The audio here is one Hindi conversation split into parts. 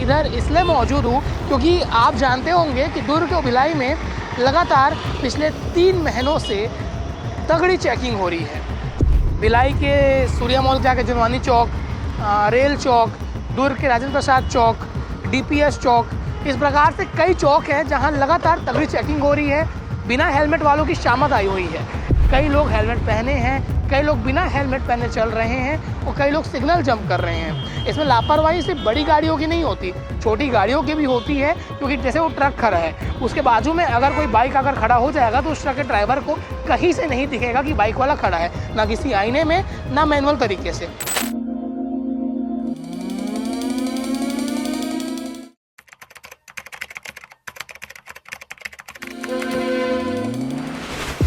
इधर इसलिए मौजूद हूँ क्योंकि आप जानते होंगे कि दुर्ग और भिलाई में लगातार पिछले 3 महीनों से तगड़ी चेकिंग हो रही है। भिलाई के सूर्या मॉल जाके जुनवानी चौक, रेल चौक, दुर्ग के राजेंद्र प्रसाद चौक, डीपीएस चौक, इस प्रकार से कई चौक हैं जहां लगातार तगड़ी चेकिंग हो रही है। बिना हेलमेट वालों की शामत आई हुई है। कई लोग हेलमेट पहने हैं, कई लोग बिना हेलमेट पहने चल रहे हैं और कई लोग सिग्नल जंप कर रहे हैं। इसमें लापरवाही सिर्फ बड़ी गाड़ियों की नहीं होती, छोटी गाड़ियों की भी होती है। क्योंकि जैसे वो ट्रक खड़ा है, उसके बाजू में अगर कोई बाइक अगर खड़ा हो जाएगा तो उस ट्रक के ड्राइवर को कहीं से नहीं दिखेगा कि बाइक वाला खड़ा है, ना किसी आईने में, ना मैनुअल तरीके से।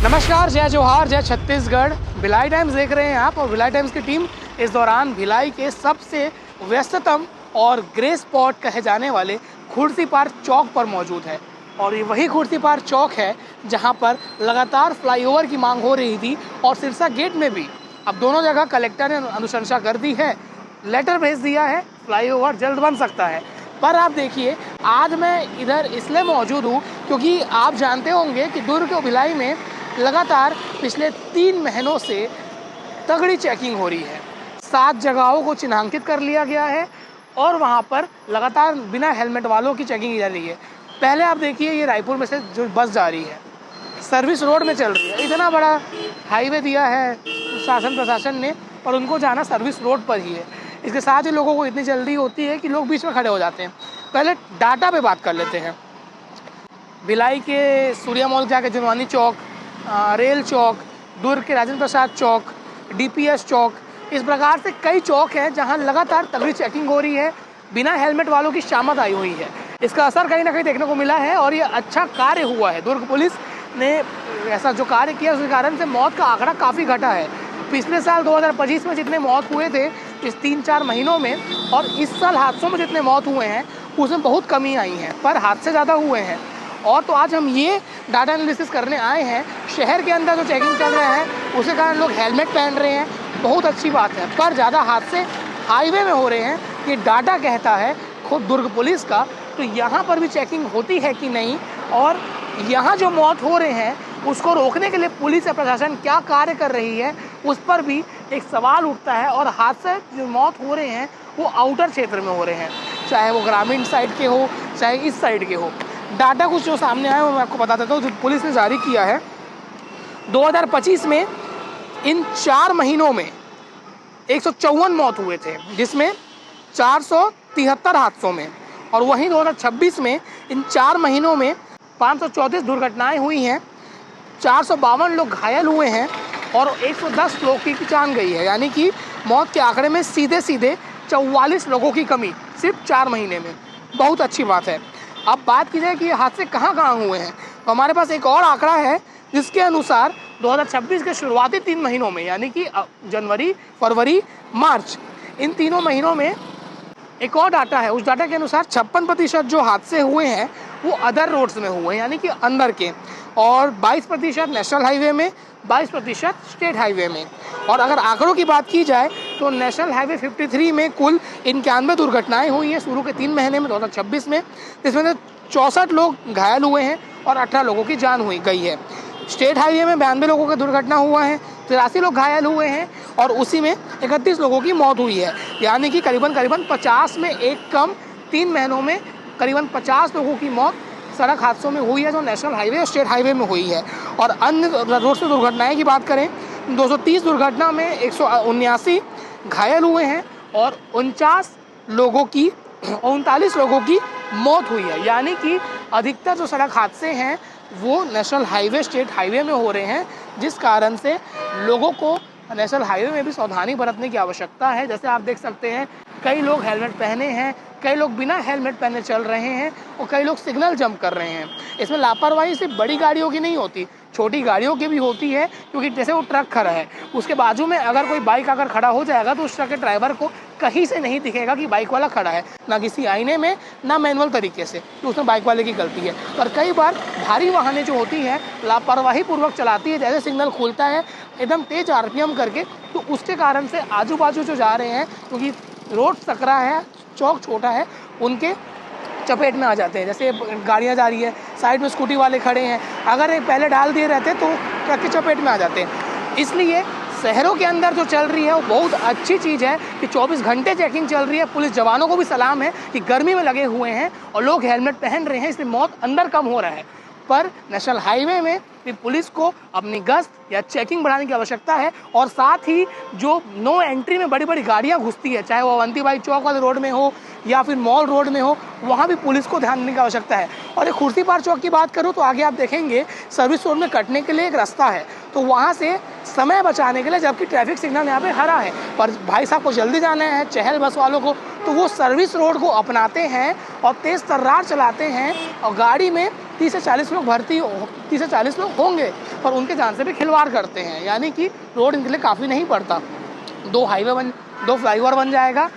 नमस्कार, जय जोहार, जय छत्तीसगढ़। भिलाई टाइम्स देख रहे हैं आप और भिलाई टाइम्स की टीम इस दौरान भिलाई के सबसे व्यस्ततम और ग्रे स्पॉट कहे जाने वाले खुर्सीपार चौक पर मौजूद है। और ये वही खुर्सीपार चौक है जहां पर लगातार फ्लाईओवर की मांग हो रही थी और सिरसा गेट में भी अब दोनों जगह कलेक्टर ने अनुशंसा कर दी है, लेटर भेज दिया है, फ्लाईओवर जल्द बन सकता है। पर आप देखिए, आज मैं इधर इसलिए मौजूद हूँ क्योंकि आप जानते होंगे कि दुर्ग और भिलाई में लगातार पिछले 3 महीनों से तगड़ी चेकिंग हो रही है। 7 जगहों को चिन्हांकित कर लिया गया है और वहाँ पर लगातार बिना हेलमेट वालों की चेकिंग की जा रही है। पहले आप देखिए, ये रायपुर में से जो बस जा रही है, सर्विस रोड में चल रही है। इतना बड़ा हाईवे दिया है शासन प्रशासन ने और उनको जाना सर्विस रोड पर ही है। इसके साथ ही लोगों को इतनी जल्दी होती है कि लोग बीच में खड़े हो जाते हैं। पहले डाटा पे बात कर लेते हैं। भिलाई के सूर्या मॉल जाके जुनवानी चौक, रेल चौक, दुर्ग के राजेंद्र प्रसाद चौक, डीपीएस चौक, इस प्रकार से कई चौक हैं जहां लगातार तगड़ी चेकिंग हो रही है। बिना हेलमेट वालों की शामत आई हुई है। इसका असर कहीं ना कहीं देखने को मिला है और ये अच्छा कार्य हुआ है। दुर्ग पुलिस ने ऐसा जो कार्य किया उसके कारण से मौत का आंकड़ा काफ़ी घटा है। पिछले साल 2025 में जितने मौत हुए थे इस 3-4 महीनों में, और इस साल हादसों में जितने मौत हुए हैं उसमें बहुत कमी आई है, पर हादसे ज़्यादा हुए हैं। और तो आज हम ये डाटा एनालिसिस करने आए हैं। शहर के अंदर जो चेकिंग चल रहा है उसके कारण लोग हेलमेट पहन रहे हैं, बहुत अच्छी बात है, पर ज़्यादा हादसे हाईवे में हो रहे हैं। ये डाटा कहता है खुद दुर्ग पुलिस का। तो यहाँ पर भी चेकिंग होती है कि नहीं, और यहाँ जो मौत हो रहे हैं उसको रोकने के लिए पुलिस या प्रशासन क्या कार्य कर रही है, उस पर भी एक सवाल उठता है। और हादसे जो मौत हो रहे हैं वो आउटर क्षेत्र में हो रहे हैं, चाहे वो ग्रामीण साइड के हो चाहे इस साइड के हो। डाटा कुछ जो सामने आया वो मैं आपको बता देता हूँ, जो पुलिस ने जारी किया है। 2025 में इन 4 महीनों में 154 मौत हुए थे, जिसमें 473 हादसों में। और वहीं 2026 में इन 4 महीनों में 534 दुर्घटनाएं हुई हैं, 452 लोग घायल हुए हैं और 110 लोगों की जान गई है। यानी कि मौत के आंकड़े में सीधे 44 लोगों की कमी सिर्फ 4 महीने में। बहुत अच्छी बात है। अब बात की जाए कि ये हादसे कहाँ हुए हैं, तो हमारे पास एक और आंकड़ा है जिसके अनुसार 2026 के शुरुआती 3 महीनों में, यानी कि जनवरी, फरवरी, मार्च, इन तीनों महीनों में एक और डाटा है। उस डाटा के अनुसार 56% जो हादसे हुए हैं वो अदर रोड्स में हुए हैं, यानी कि अंदर के, और 22% नेशनल हाईवे में, 22% स्टेट हाईवे में। और अगर आंकड़ों की बात की जाए तो नेशनल हाईवे 53 में कुल 91 दुर्घटनाएं हुई हैं शुरू के 3 महीने में 2026 में, जिसमें 64 लोग घायल हुए हैं और 18 लोगों की जान गई है। स्टेट हाईवे में 92 लोगों का दुर्घटना हुआ है, 83 लोग घायल हुए हैं और उसी में 31 लोगों की मौत हुई है। यानी कि करीबन 50 में एक कम 3 महीनों में करीबन 50 लोगों की मौत सड़क हादसों में हुई है, जो नेशनल हाईवे और स्टेट हाईवे में हुई है। और अन्य रोड से दुर्घटनाएं की बात करें, 230 दुर्घटना में 179 घायल हुए हैं और 39 लोगों की मौत हुई है। यानी कि अधिकतर जो सड़क हादसे हैं वो नेशनल हाईवे, स्टेट हाईवे में हो रहे हैं, जिस कारण से लोगों को नेशनल हाईवे में भी सावधानी बरतने की आवश्यकता है। जैसे आप देख सकते हैं, कई लोग हेलमेट पहने हैं, कई लोग बिना हेलमेट पहने चल रहे हैं और कई लोग सिग्नल जंप कर रहे हैं। इसमें लापरवाही सिर्फ बड़ी गाड़ियों की नहीं होती, छोटी गाड़ियों की भी होती है। क्योंकि जैसे वो ट्रक खड़ा है, उसके बाजू में अगर कोई बाइक अगर खड़ा हो जाएगा तो उस ट्रक के ड्राइवर को कहीं से नहीं दिखेगा कि बाइक वाला खड़ा है, ना किसी आईने में, ना मैनुअल तरीके से, तो उसमें बाइक वाले की गलती है। पर कई बार भारी वाहनें जो होती हैं लापरवाही पूर्वक चलाती है। जैसे सिग्नल खुलता है एकदम तेज RPM करके, तो उसके कारण से आजू बाजू जो जा रहे हैं, क्योंकि रोड सकरा है, चौक छोटा है, उनके चपेट में आ जाते हैं। जैसे गाड़ियाँ जा रही है, साइड में स्कूटी वाले खड़े हैं, अगर एक पहले डाल दिए रहते तो ट्रक के चपेट में आ जाते हैं। इसलिए शहरों के अंदर जो चल रही है वो बहुत अच्छी चीज़ है कि 24 घंटे चेकिंग चल रही है। पुलिस जवानों को भी सलाम है कि गर्मी में लगे हुए हैं और लोग हेलमेट पहन रहे हैं, इसलिए मौत अंदर कम हो रहा है। पर नेशनल हाईवे में भी पुलिस को अपनी गश्त या चेकिंग बढ़ाने की आवश्यकता है। और साथ ही जो नो एंट्री में बड़ी बड़ी गाड़ियाँ घुसती है, चाहे वो अवंतीबाई चौक वाले रोड में हो या फिर मॉल रोड में हो, वहाँ भी पुलिस को ध्यान देने की आवश्यकता है। और एक खुर्सीपार चौक की बात करूँ तो आगे आप देखेंगे सर्विस रोड में कटने के लिए एक रास्ता है, तो वहाँ से समय बचाने के लिए, जबकि ट्रैफिक सिग्नल यहाँ पे हरा है, पर भाई साहब को जल्दी जाना है, चहल बस वालों को, तो वो सर्विस रोड को अपनाते हैं और तेज़ तर्रार चलाते हैं। और गाड़ी में 30 से 40 लोग 30 से 40 लोग होंगे, पर उनके जान से भी खिलवाड़ करते हैं। यानी कि रोड इनके लिए काफ़ी नहीं पड़ता। 2 फ्लाईओवर बन जाएगा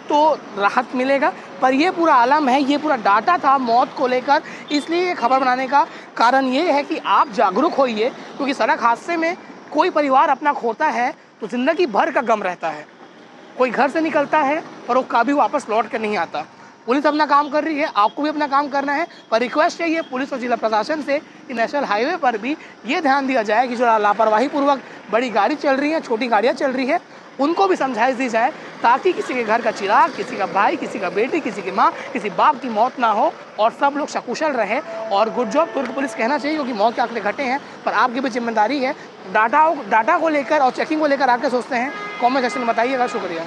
तो राहत मिलेगा। पर ये पूरा आलम है, ये पूरा डाटा था मौत को लेकर। इसलिए ये खबर बनाने का कारण ये है कि आप जागरूक होइए, क्योंकि सड़क हादसे में कोई परिवार अपना खोता है तो ज़िंदगी भर का गम रहता है। कोई घर से निकलता है पर वो कभी वापस लौट कर नहीं आता। पुलिस अपना काम कर रही है, आपको भी अपना काम करना है, पर रिक्वेस्ट चाहिए पुलिस और जिला प्रशासन से कि नेशनल हाईवे पर भी ये ध्यान दिया जाए कि जो लापरवाही पूर्वक बड़ी गाड़ी चल रही है, छोटी गाड़ियाँ चल रही है, उनको भी समझाइश दी जाए, ताकि किसी के घर का चिराग, किसी का भाई, किसी का बेटी, किसी की माँ, किसी बाप की मौत ना हो और सब लोग सकुशल रहे। और गुड जॉब तुर्क पुलिस कहना चाहिए, क्योंकि मौत के आंकड़े घटे हैं, पर आपकी भी जिम्मेदारी है। डाटा को लेकर और चेकिंग को लेकर आप क्या सोचते हैं, कमेंट सेक्शन में बताइएगा। शुक्रिया।